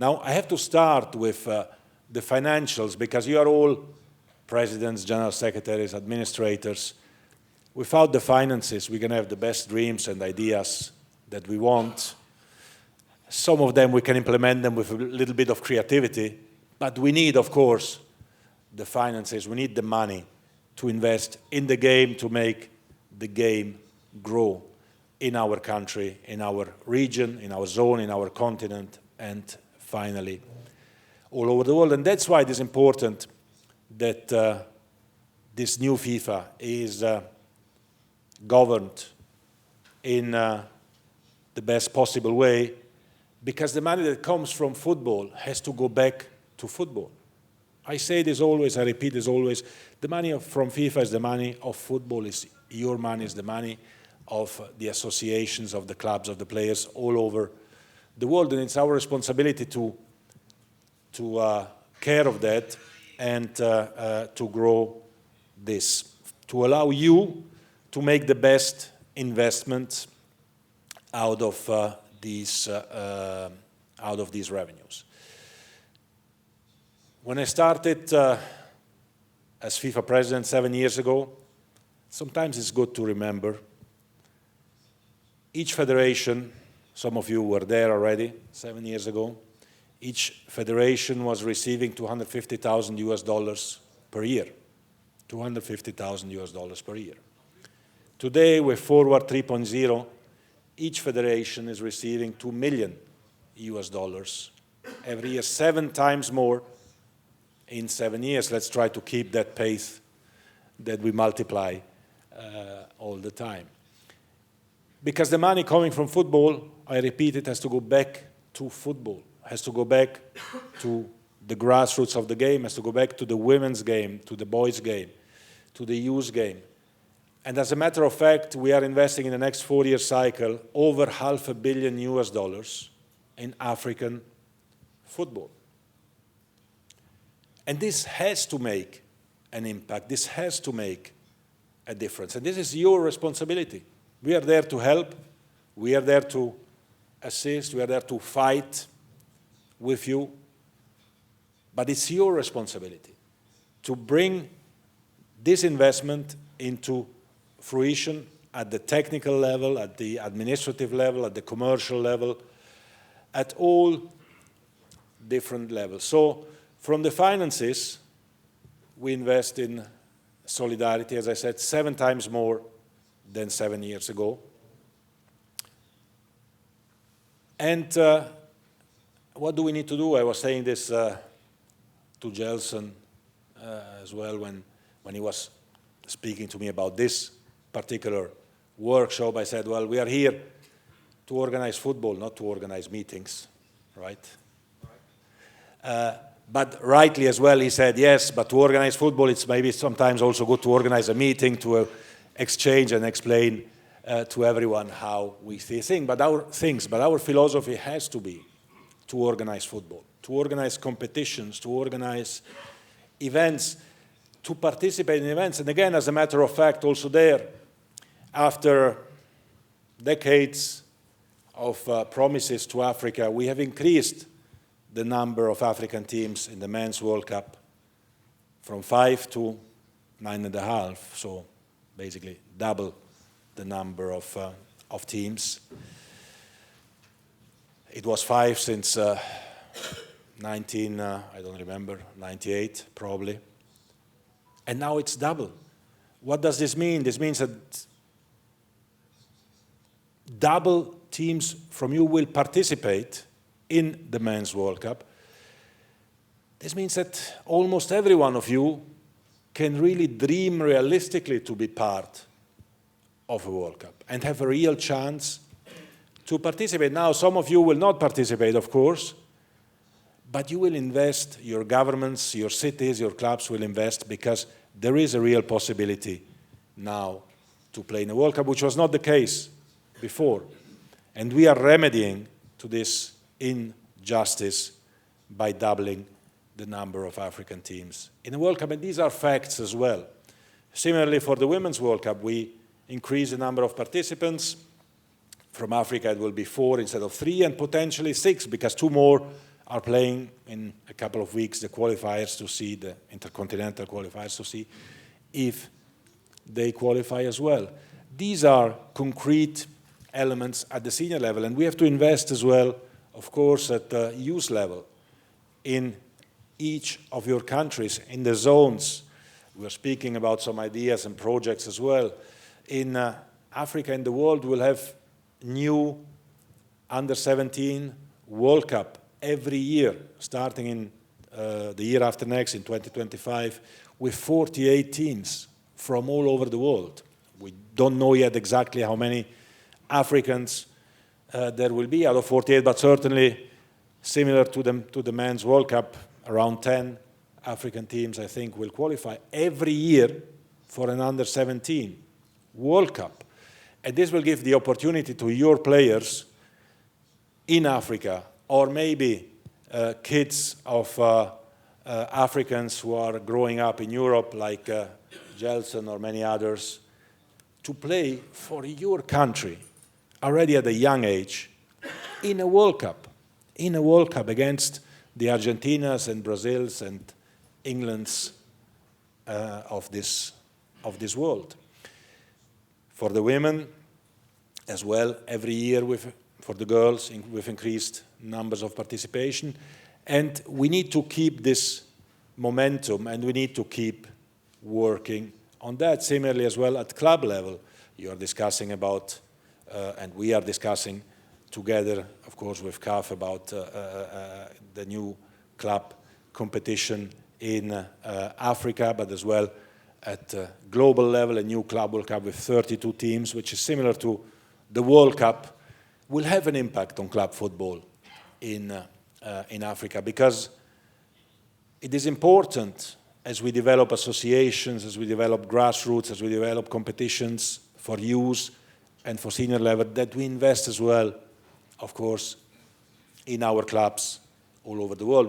Now, I have to start with the financials, because you are all presidents, general secretaries, administrators. Without the finances, we can have the best dreams and ideas that we want. Some of them, we can implement them with a little bit of creativity, but we need, of course, the finances. We need the money to invest in the game, to make the game grow in our country, in our region, in our zone, in our continent, and finally, all over the world. And that's why it is important that this new FIFA is governed in the best possible way, because the money that comes from football has to go back to football. I say this always, I repeat this always, the money from FIFA is the money of football, is your money, is the money of the associations, of the clubs, of the players all over the world, and it's our responsibility to care of that and to grow this, to allow you to make the best investment out of these revenues. When I started as FIFA president 7 years ago, sometimes it's good to remember, each federation, some of you were there already 7 years ago, each federation was receiving $250,000 per year. $250,000 per year. Today, with Forward 3.0, each federation is receiving $2 million every year, 7 times more in 7 years. Let's try to keep that pace that we multiply all the time. Because the money coming from football, I repeat, it has to go back to football, has to go back to the grassroots of the game, has to go back to the women's game, to the boys' game, to the youth game. And as a matter of fact, we are investing in the next 4-year cycle over $500 million in African football. And this has to make an impact. This has to make a difference. And this is your responsibility. We are there to help. We are there to assist. We are there to fight with you. But it's your responsibility to bring this investment into fruition at the technical level, at the administrative level, at the commercial level, at all different levels. So from the finances, we invest in solidarity, as I said, 7 times more than 7 years ago. And what do we need to do? I was saying this to Gelson as well when he was speaking to me about this particular workshop. I said, well, we are here to organize football, not to organize meetings, right? But rightly as well, he said, yes, but to organize football, it's maybe sometimes also good to organize a meeting, to exchange and explain to everyone how we see things. But our philosophy has to be to organize football, to organize competitions, to organize events, to participate in events. And again, as a matter of fact, also there, after decades of promises to Africa, we have increased the number of African teams in the Men's World Cup from 5 to 9.5, so basically double the number of teams. It was 5 since I don't remember, 98 probably. And now it's double. What does this mean? This means that double teams from you will participate in the Men's World Cup. This means that almost every one of you can really dream realistically to be part of a World Cup and have a real chance to participate. Now, some of you will not participate, of course, but you will invest, your governments, your cities, your clubs will invest, because there is a real possibility now to play in a World Cup, which was not the case before. And we are remedying to this injustice by doubling the number of African teams in the World Cup. And these are facts as well. Similarly, for the Women's World Cup, we increase the number of participants. From Africa, it will be 4 instead of 3, and potentially 6, because 2 more are playing in a couple of weeks the qualifiers to see, the intercontinental qualifiers to see if they qualify as well. These are concrete elements at the senior level, and we have to invest as well, of course, at the youth level in each of your countries, in the zones. We're speaking about some ideas and projects as well. In Africa and the world, we'll have new under-17 World Cup every year, starting in the year after next, in 2025, with 48 teams from all over the world. We don't know yet exactly how many Africans there will be out of 48, but certainly similar to the Men's World Cup, around 10 African teams, I think, will qualify every year for an under-17 World Cup. And this will give the opportunity to your players in Africa, or maybe kids of Africans who are growing up in Europe, like Gelson or many others, to play for your country already at a young age in a World Cup against the Argentinas and Brazils and Englands of this world. For the women as well, every year for the girls, with increased numbers of participation. And we need to keep this momentum, and we need to keep working on that. Similarly as well at club level, you are discussing about, and we are discussing together, of course, with CAF about the new club competition in Africa, but as well at global level, a new club World Cup with 32 teams, which is similar to the World Cup, will have an impact on club football in Africa, because it is important, as we develop associations, as we develop grassroots, as we develop competitions for youth and for senior level, that we invest as well, of course, in our clubs all over the world.